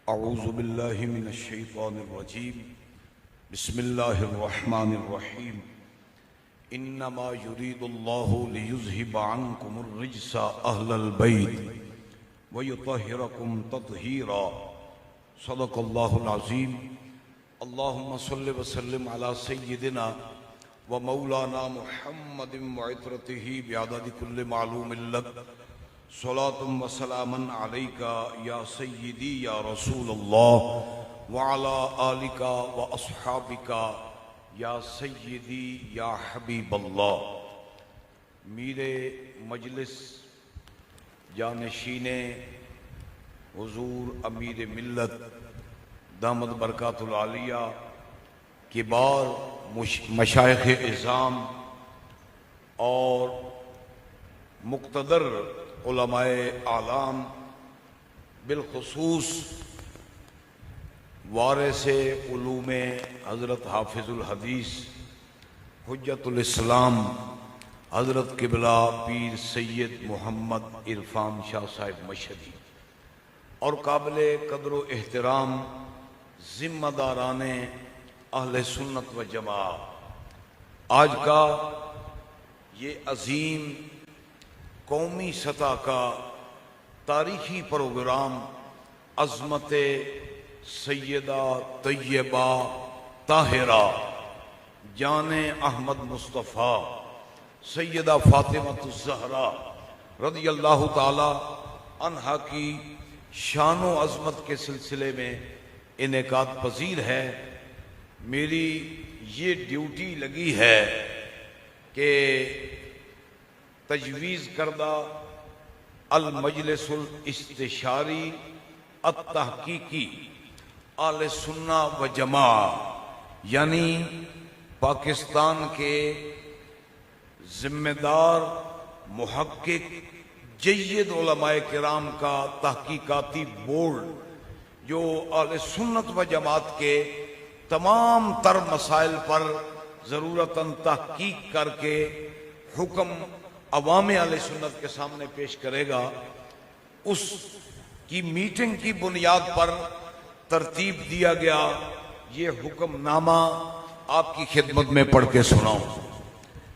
اعوذ باللہ من الشیطان الرجیم بسم اللہ الرحمن الرحیم انما یرید اللہ لیذہب عنکم الرجس اہل البیت ویطہرکم تطہیرا صدق اللہ العظیم اللہم صل وسلم علی سیدنا ومولانا محمد وعطرتہ بعدد کل معلوم لک صلاة و سلام علیکا یا سیدی یا رسول اللہ وعلا آلکا و اصحابکا یا سیدی یا حبیب اللہ۔ میرے مجلس جانشین حضور امیر ملت دامت برکات العالیہ کبار مشائخ اعظام اور مقتدر علماء اعلام بالخصوص وارث علوم حضرت حافظ الحدیث حجت الاسلام حضرت قبلہ پیر سید محمد عرفان شاہ صاحب مشہدی اور قابل قدر و احترام ذمہ داران اہل سنت و جماعت، آج کا یہ عظیم قومی سطح کا تاریخی پروگرام عظمت سیدہ طیبہ طاہرہ جان احمد مصطفیٰ سیدہ فاطمۃ الزہرا رضی اللہ تعالی عنہا کی شان و عظمت کے سلسلے میں انعقاد پذیر ہے۔ میری یہ ڈیوٹی لگی ہے کہ تجویز کردہ المجلس الاستشاری التحقیقی اہل سنت و جماعت یعنی پاکستان کے ذمہ دار محقق جید علماء کرام کا تحقیقاتی بورڈ جو اہل سنت و جماعت کے تمام تر مسائل پر ضرورتاً تحقیق کر کے حکم عوام اہل سنت کے سامنے پیش کرے گا، اس کی میٹنگ کی بنیاد پر ترتیب دیا گیا یہ حکم نامہ آپ کی خدمت میں پڑھ کے سناؤں۔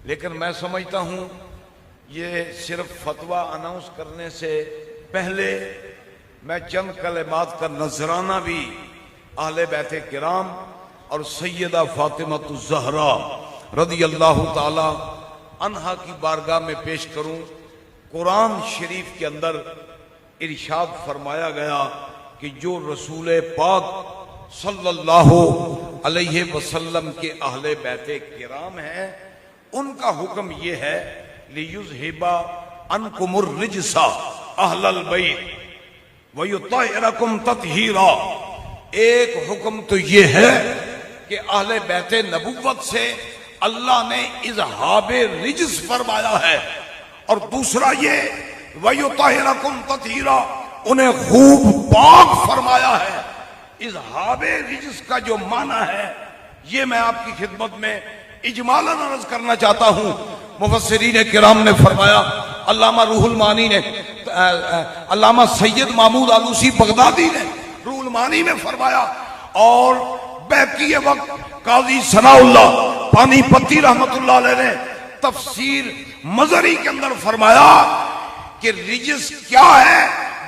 لیکن میں سمجھتا ہوں یہ صرف فتویٰ اناؤنس کرنے سے پہلے میں چند کلمات کا نذرانہ بھی اہل بیت کرام اور سیدہ فاطمۃ الزہرا رضی اللہ تعالی عنہا کی بارگاہ میں پیش کروں۔ قرآن شریف کے اندر ارشاد فرمایا گیا کہ جو رسول پاک صلی اللہ علیہ وسلم کے اہل بیت کرام ہیں ان کا حکم یہ ہے لیذہب عنکم الرجس اہل البیت ویطہرکم تطہیرا۔ ایک حکم تو یہ ہے کہ اہل بیت نبوت سے اللہ نے اذہاب رجس فرمایا ہے، اور دوسرا یہ وَيُطَهِرَكُمْ تَطْهِيرًا انہیں خوب پاک فرمایا ہے۔ اذہاب رجس کا جو معنی ہے یہ میں آپ کی خدمت میں اجمالاً عرض کرنا چاہتا ہوں۔ مفسرین کرام نے فرمایا، علامہ روح المعانی نے، علامہ سید محمود آلوسی بغدادی نے روح المعانی میں فرمایا، اور بیقی وقت قاضی ثناء اللہ پانی پتی رحمت اللہ علیہ نے تفسیر مظہری کے اندر فرمایا کہ رجس کیا ہے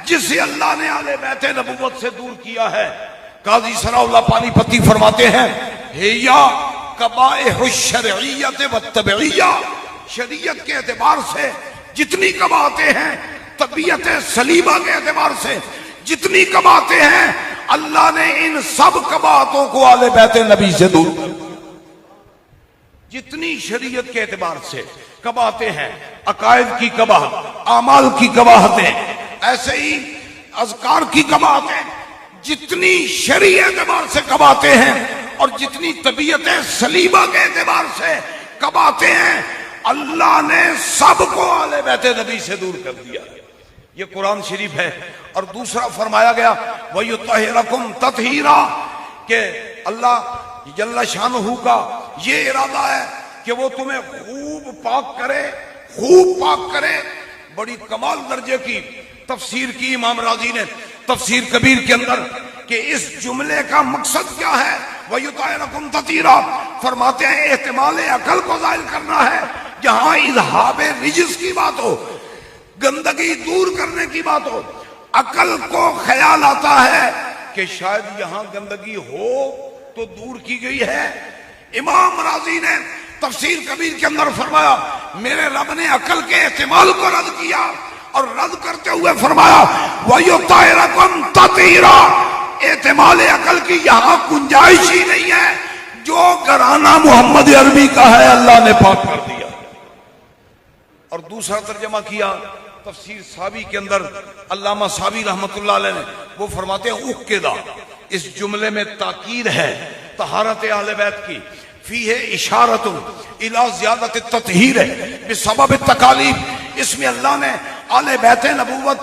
جسے اللہ نے اہل بیت نبوت سے دور کیا ہے۔ قاضی ثناء اللہ پانی پتی فرماتے ہیں ہیا قبائح الشرعیت والطبعیہ، شریعت کے اعتبار سے جتنی قباحتیں ہیں، طبیعت سلیمہ کے اعتبار سے جتنی قباحتیں ہیں، اللہ نے ان سب قباحتوں کو اہل بیت نبی سے دور کر دیا۔ جتنی شریعت کے اعتبار سے قباحتیں ہیں، عقائد کی قباحت، اعمال کی قباحتیں، ایسے ہی اذکار کی قباحتیں، جتنی شرعی اعتبار سے قباحتیں ہیں اور جتنی طبیعت سلیمہ کے اعتبار سے قباحتیں ہیں، اللہ نے سب کو اہل بیت نبی سے دور کر دیا۔ یہ قرآن شریف ہے۔ اور دوسرا فرمایا گیا وَيُطَهِرَكُمْ تَطْهِيرًا کہ اللہ جل شانہ کا یہ ارادہ ہے کہ وہ تمہیں خوب پاک کرے، خوب پاک کرے۔ بڑی کمال درجے کی تفسیر کی امام راضی نے تفسیر کبیر کے اندر کہ اس جملے کا مقصد کیا ہے؟ وَيُطَعِرَكُمْ تَطِيرًا، فرماتے ہیں احتمال عقل کو ظاہر کرنا ہے. جہاں اذہاب رجس کی بات ہو، گندگی دور کرنے کی بات ہو، عقل کو خیال آتا ہے کہ شاید یہاں گندگی ہو تو دور کی گئی ہے. امام راضی نے تفسیر کبیر کے اندر فرمایا میرے رب نے عقل کے احتمال کو رد کیا اور رد کرتے ہوئے فرمایا وَيُطَعِرَكُمْ تَطِيرًا، احتمال عقل کی یہاں گنجائش ہی نہیں ہے. جو گھرانہ محمد عربی کا ہے اللہ نے پاک کر دیا. اور دوسرا ترجمہ کیا تفسیر صابی کے اندر علامہ صابی رحمت اللہ علیہ نے، وہ فرماتے ہیں اُقِّدَ، اس جملے میں تاکید ہے طہارت اہل بیت کی. فیہ اشارۃ الی زیادت التطہیر بسبب التکالیف، اس میں اللہ نے اہل بیت نبوت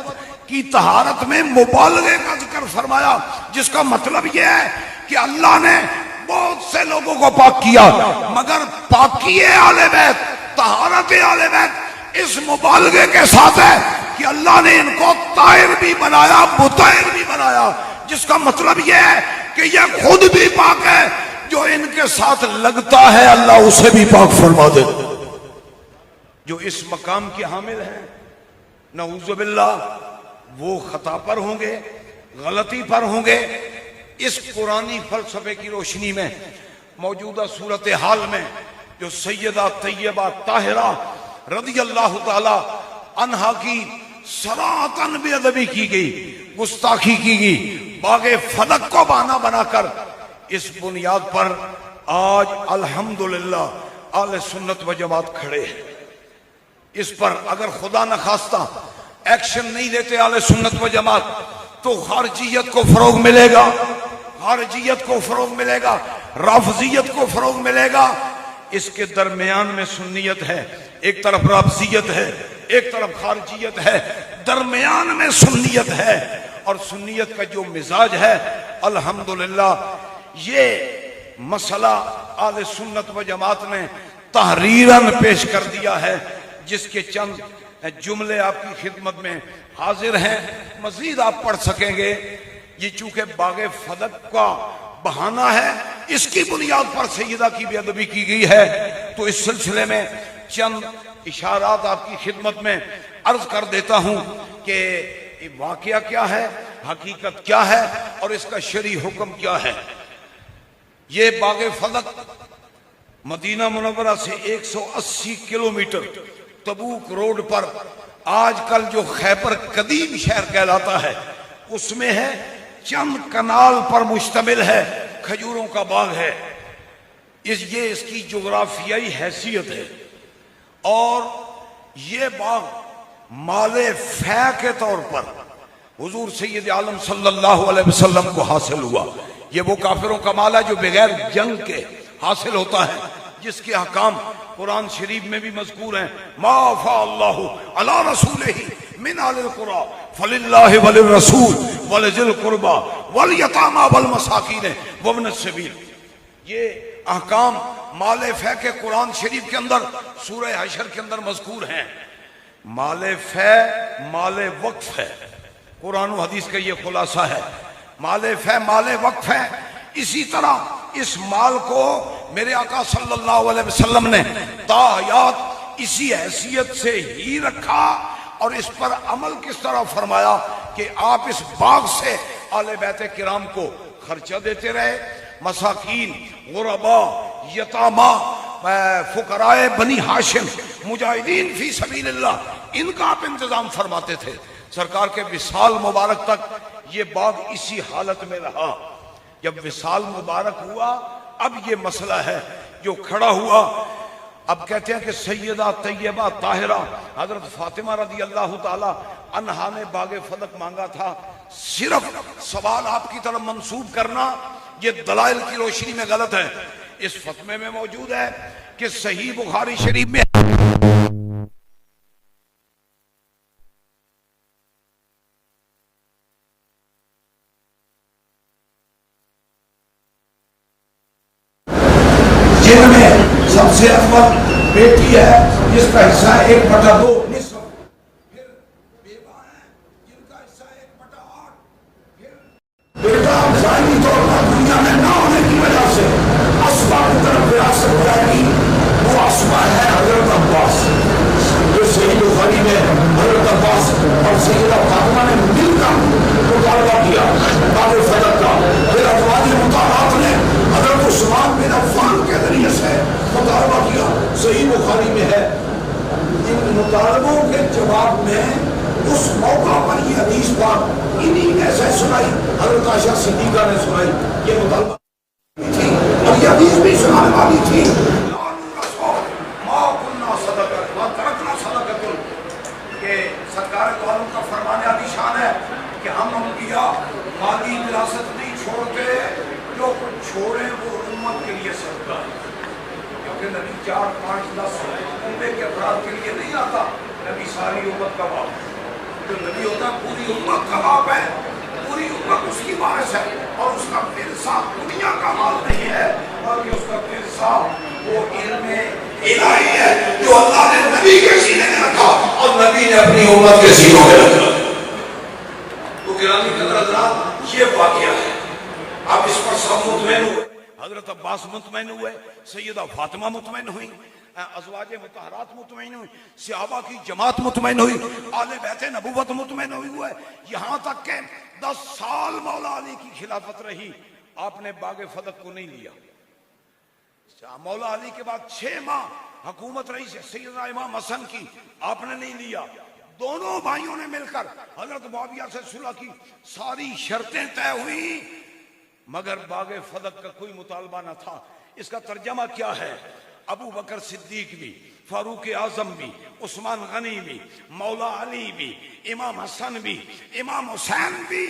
کی طہارت میں مبالغے کا ذکر فرمایا، جس کا مطلب یہ ہے کہ اللہ نے بہت سے لوگوں کو پاک کیا، مگر پاکی اہل بیت، طہارت اہل بیت اس مبالغے کے ساتھ ہے کہ اللہ نے ان کو طاہر بھی بنایا، مطہر بھی بنایا، جس کا مطلب یہ ہے کہ یہ خود بھی پاک ہے، جو ان کے ساتھ لگتا ہے اللہ اسے بھی پاک فرما دے. جو اس مقام کے حامل ہیں نعوذ باللہ وہ خطا پر ہوں گے، غلطی پر ہوں گے. اس قرآنی فلسفے کی روشنی میں موجودہ صورتحال میں جو سیدہ طیبہ طاہرہ رضی اللہ تعالی عنہا کی صراحتاً بے ادبی کی گئی، گستاخی کی گئی، باغ فلک کو بہانہ بنا کر، اس بنیاد پر آج الحمدللہ اہل سنت و جماعت کھڑے ہیں. اس پر اگر خدا نخواستہ ایکشن نہیں لیتے اہل سنت و جماعت تو خارجیت کو فروغ ملے گا، خارجیت کو فروغ ملے گا، رافضیت کو فروغ ملے گا. اس کے درمیان میں سنیت ہے، ایک طرف رافضیت ہے، ایک طرف خارجیت ہے، درمیان میں سنیت ہے. اور سنیت کا جو مزاج ہے الحمدللہ یہ مسئلہ اہل سنت و جماعت نے تحریراً پیش کر دیا ہے، جس کے چند جملے آپ کی خدمت میں حاضر ہیں. مزید آپ پڑھ سکیں گے. یہ چونکہ باغ فلک کا بہانہ ہے، اس کی بنیاد پر سیدہ کی بے ادبی کی گئی ہے، تو اس سلسلے میں چند اشارات آپ کی خدمت میں عرض کر دیتا ہوں کہ واقعہ کیا ہے، حقیقت کیا ہے اور اس کا شرعی حکم کیا ہے. یہ باغ فلک مدینہ منورہ سے 180 کلومیٹر تبوک روڈ پر آج کل جو خیبر قدیم شہر کہلاتا ہے اس میں ہے. چند کنال پر مشتمل ہے، کھجوروں کا باغ ہے. یہ اس کی جغرافیائی حیثیت ہے. اور یہ باغ مال فے کے طور پر حضور سید عالم صلی اللہ علیہ وسلم کو حاصل ہوا. یہ وہ کافروں کا مال ہے جو بغیر جنگ کے حاصل ہوتا ہے، جس کے احکام قرآن شریف میں بھی مذکور ہیں. ما افاء اللہ علی رسولہ من اہل القری فللہ وللرسول ولذی القربى والیتامی والمساکین وابن السبیل. یہ احکام مال فے کے قرآن شریف کے اندر سورہ حشر کے اندر مذکور ہیں. مال فے مال وقف ہے، قرآن و حدیث کا یہ خلاصہ ہے. مال فے مال وقف ہے. اسی طرح اس مال کو میرے آقا صلی اللہ علیہ وسلم نے تا حیات اسی حیثیت سے ہی رکھا اور اس پر عمل کس طرح فرمایا کہ آپ اس باغ سے آل بیت کرام کو خرچہ دیتے رہے. مساکین، غربا، یتاما، فقراء بنی ہاشم، مجاہدین فی سبیل اللہ، ان کا آپ انتظام فرماتے تھے. سرکار کے وصال مبارک تک یہ باغ اسی حالت میں رہا. جب وصال مبارک ہوا اب یہ مسئلہ ہے جو کھڑا ہوا. اب کہتے ہیں کہ سیدہ طیبہ طاہرہ حضرت فاطمہ رضی اللہ تعالی عنہا نے باغ فلک مانگا تھا. صرف سوال آپ کی طرف منسوب کرنا یہ دلائل کی روشنی میں غلط ہے. اس فتوے میں موجود ہے کہ صحیح بخاری شریف میں جن میں سب سے اول بیٹی ہے جس کا حصہ 1/2 نصف، پھر بیوہ ہیں جن کا حصہ 1/8، پھر بیٹا ظاہری طور پر دنیا میں نہ ہونے کی وجہ سے اسما کی طرف وراثت جائے گی، وہ اسما ہے حضرت عباس. جو صحیح بخاری میں حضرت عباس اور سیدہ فاطمہ نے مل کر مطالبہ کیا باب فدق کا. پھر ازواج مطالعات نے حضرت عثمان بن عفان کے ذریعے سے مطالبہ کیا. صحیح بخاری میں ہے. ان مطالبوں کے جواب میں اس موقع پر یہ حدیث پاک انہی نے سے سنائی، حضرت عائشہ صدیقہ نے سنائی. یہ مطالبہ تھی اور یہ حدیث بھی سنانے والی تھی. کہ سرکار تو عالم کا فرمانے علی شان ہے کہ ہم انبیاء مالی وراثت نہیں چھوڑتے، جو کچھ چھوڑے وہ امت کے لیے صدقہ ہے. کیونکہ نبی 4 5 10 امے کے افراد کے لیے نہیں آتا، نبی ساری امت کا باپ. جو نبی ہوتا ہے پوری امت کا باپ ہے، پوری امت اس کی وارث ہے، اور اس کا ورثہ دنیا کا مال نہیں ہے بلکہ اس کا ورثہ وہ علم الہی ہے جو اللہ نے نبی کے سینے میں رکھا اور نبی نے اپنی امت کے سینوں میں رکھا. تو گرامی قدر حضرات یہ واقعہ ہے. اب اس پر سب مطمئن ہوئے، حضرت عباس مطمئن ہوئے، سیدہ فاطمہ مطمئن ہوئی، ازواج مطہرات مطمئن ہوئی، صحابہ کی جماعت مطمئن ہوئی، آل بیت نبوت مطمئن ہوئے. یہاں تک کہ 10 سال مولا علی کی خلافت رہی، آپ نے باغ فدق کو نہیں لیا. مولا علی کے بعد 6 ماہ حکومت رہی سیدنا امام حسن کی، آپ نے نہیں لیا. دونوں بھائیوں نے مل کر حضرت معاویہ سے صلح کی، ساری شرطیں طے ہوئی، مگر باغ فدق کا کوئی مطالبہ نہ تھا. اس کا ترجمہ کیا ہے؟ ابو بکر صدیق بھی، فاروق اعظم بھی، عثمان غنی بھی، مولا علی بھی، امام حسن بھی، امام حسین بھی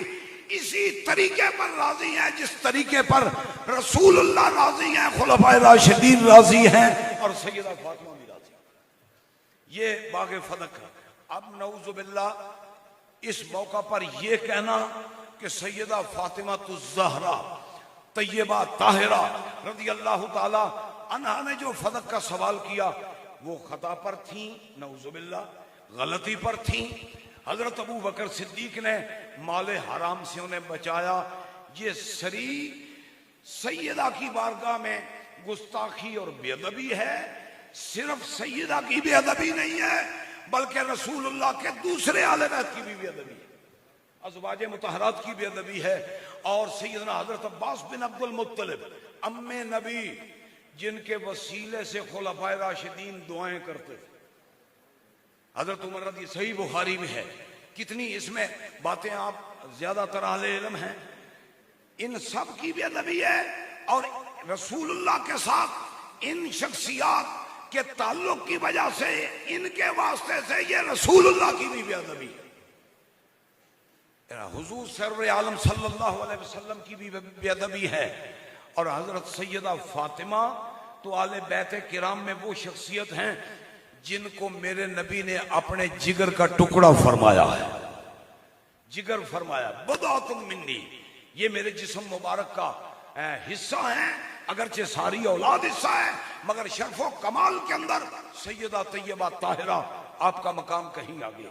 اسی طریقے پر راضی ہیں جس طریقے پر رسول اللہ راضی ہیں، خلفائے راشدین راضی ہیں، اور سیدہ فاطمہ بھی راضی ہیں. یہ باغ فدق ہے. اب نعوذ باللہ اس موقع پر یہ کہنا کہ سیدہ فاطمہ الزہرا طیبہ طاہرہ رضی اللہ تعالی عنہا نے جو فدق کا سوال کیا وہ خطا پر تھیں، نعوذ باللہ غلطی پر تھیں. حضرت ابو بکر صدیق نے مال حرام سے انہیں بچایا. یہ سری سیدہ کی بارگاہ میں گستاخی اور بے ادبی ہے. صرف سیدہ کی بے ادبی نہیں ہے بلکہ رسول اللہ کے دوسرے اہل بیت کی بھی بے ادبی ہے، ازواج مطہرات کی بے ادبی ہے. اور سیدنا حضرت عباس بن عبد المطلب ام نبی، جن کے وسیلے سے خلفائے راشدین دعائیں کرتے تھے. حضرت عمر رضی، صحیح بخاری میں ہے. کتنی اس میں باتیں آپ زیادہ تر اہل علم ہیں. ان سب کی بے ادبی ہے، اور رسول اللہ کے ساتھ ان شخصیات کے تعلق کی وجہ سے، ان کے واسطے سے یہ رسول اللہ کی بھی بے ادبی ہے. حضور سرور عالم صلی اللہ علیہ وسلم کی بھی بے ادبی ہے. اور حضرت سیدہ فاطمہ تو آل بیت کرام میں وہ شخصیت ہیں جن کو میرے نبی نے اپنے جگر کا ٹکڑا فرمایا ہے. جگر فرمایا، بضعۃ منی، یہ میرے جسم مبارک کا حصہ ہے. اگرچہ ساری اولاد حصہ ہے مگر شرف و کمال کے اندر سیدہ طیبہ طاہرہ آپ کا مقام کہیں آگے.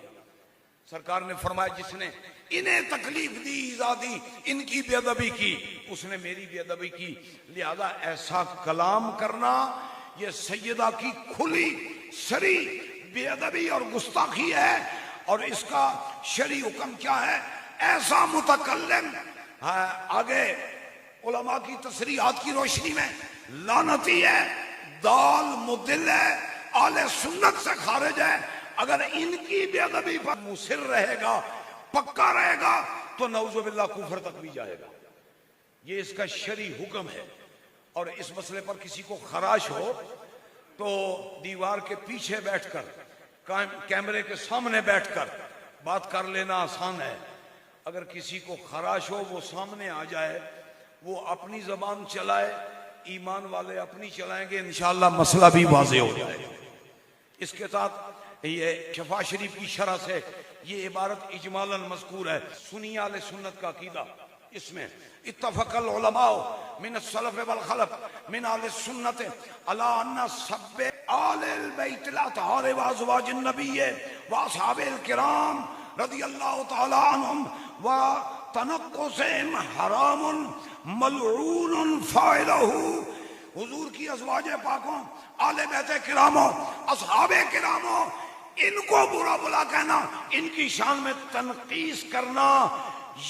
سرکار نے فرمایا جس نے انہیں تکلیف دی، ایذا دی، ان کی بے ادبی کی، اس نے میری بے ادبی کی. لہذا ایسا کلام کرنا یہ سیدہ کی کھلی سری بے ادبی اور گستاخی ہے. اور اس کا شرعی حکم کیا ہے؟ ایسا متکلم آگے علماء کی تصریحات کی روشنی میں لعنتی ہے، دال مدل ہے، اہل سنت سے خارج ہے. اگر ان کی بے ادبی پر مصر رہے گا، پکا رہے گا، تو نعوذ باللہ کفر تک بھی جائے گا. یہ اس کا شرعی حکم ہے. اور اس مسئلے پر کسی کو خراش ہو تو دیوار کے پیچھے بیٹھ کر، کیمرے کے سامنے بیٹھ کر بات کر لینا آسان ہے. اگر کسی کو خراش ہو وہ سامنے آ جائے، وہ اپنی زبان چلائے، ایمان والے اپنی چلائیں گے، انشاءاللہ مسئلہ بھی واضح ہو جائے گا. اس کے ساتھ یہ شفا شریف کی شرح سے یہ عبارت اجمالاً مذکور ہے. سنی اہل سنت کا عقیدہ اس میں اتفق العلماء من السلف والخلف من اہل السنت علی ان سب آل البیت الاطہار وازواج النبی واصحاب الکرام رضی اللہ تعالی عنہم و التنقص حرام ملعون فاعلہ. حضور کی ازواج پاکوں، آل بیت کراموں، اصحاب کراموں، ان کو برا بلا کہنا، ان کی شان میں تنقیص کرنا،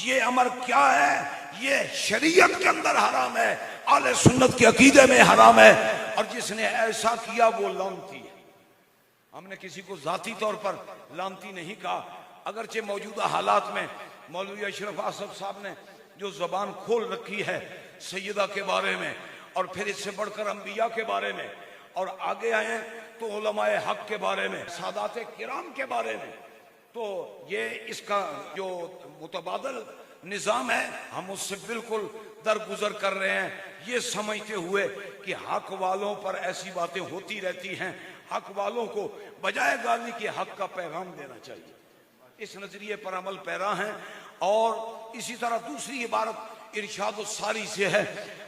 یہ امر کیا ہے؟ یہ شریعت کے اندر حرام ہے، اہل سنت کے عقیدے میں حرام ہے، اور جس نے ایسا کیا وہ لعنتی ہے. ہم نے کسی کو ذاتی طور پر لعنتی نہیں کہا، اگرچہ موجودہ حالات میں مولوی اشرف آصف صاحب نے جو زبان کھول رکھی ہے سیدہ کے بارے میں، اور پھر اس سے بڑھ کر انبیاء کے بارے میں، اور آگے آئے تو علماء حق کے بارے میں، سادات کرام کے بارے میں، تو یہ اس کا جو متبادل نظام ہے ہم اس سے بالکل درگزر کر رہے ہیں، یہ سمجھتے ہوئے کہ حق والوں پر ایسی باتیں ہوتی رہتی ہیں، حق والوں کو بجائے گالی کے حق کا پیغام دینا چاہیے. اس نظریے پر عمل پیرا ہیں. اور اسی طرح دوسری عبارت ارشاد الساری سے ہے،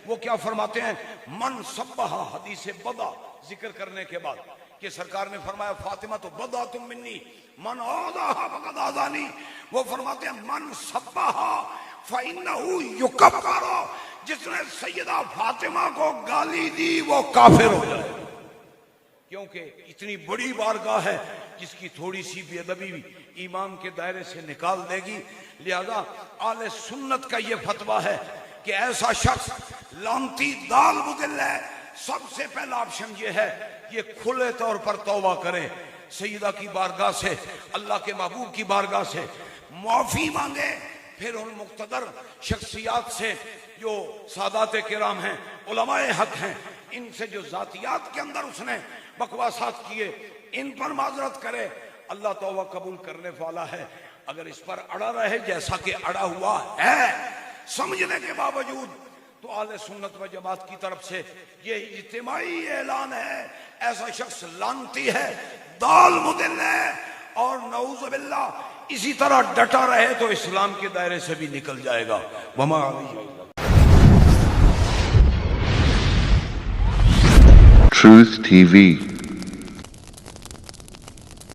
وہ کیا فرماتے ہیں؟ من صبح، حدیث بدا ذکر کرنے کے بعد کہ سرکار نے فرمایا فاطمہ تو بدا تم منی من آذاہا فقد آذانی، وہ فرماتے ہیں من صبح فإنہ یکفر، جس نے سیدہ فاطمہ کو گالی دی وہ کافر ہو جائے، کیونکہ اتنی بڑی بارگاہ ہے جس کی تھوڑی سی بے ادبی ایمان کے دائرے سے نکال دے گی. لہذا اہل سنت کا یہ فتویٰ ہے کہ ایسا شخص لعنتی دال مضل ہے. سب سے پہلا آپشن یہ ہے یہ کھلے طور پر توبہ کرے، سیدہ کی بارگاہ سے، اللہ کے محبوب کی بارگاہ سے معافی مانگے، پھر ان مقتدر شخصیات سے جو سادات کرام ہیں، علماء حق ہیں، ان سے جو ذاتیات کے اندر اس نے بکواسات کیے ان پر معذرت کرے. اللہ توبہ قبول کرنے والا ہے. اگر اس پر اڑا رہے جیسا کہ اڑا ہوا ہے سمجھنے کے باوجود، تو اہل سنت و جماعت کی طرف سے یہ اجتماعی اعلان ہے ایسا شخص لعنتی ہے، دال مضل ہے، اور نعوذ باللہ اسی طرح ڈٹا رہے تو اسلام کے دائرے سے بھی نکل جائے گا. وما علیہ Truth TV.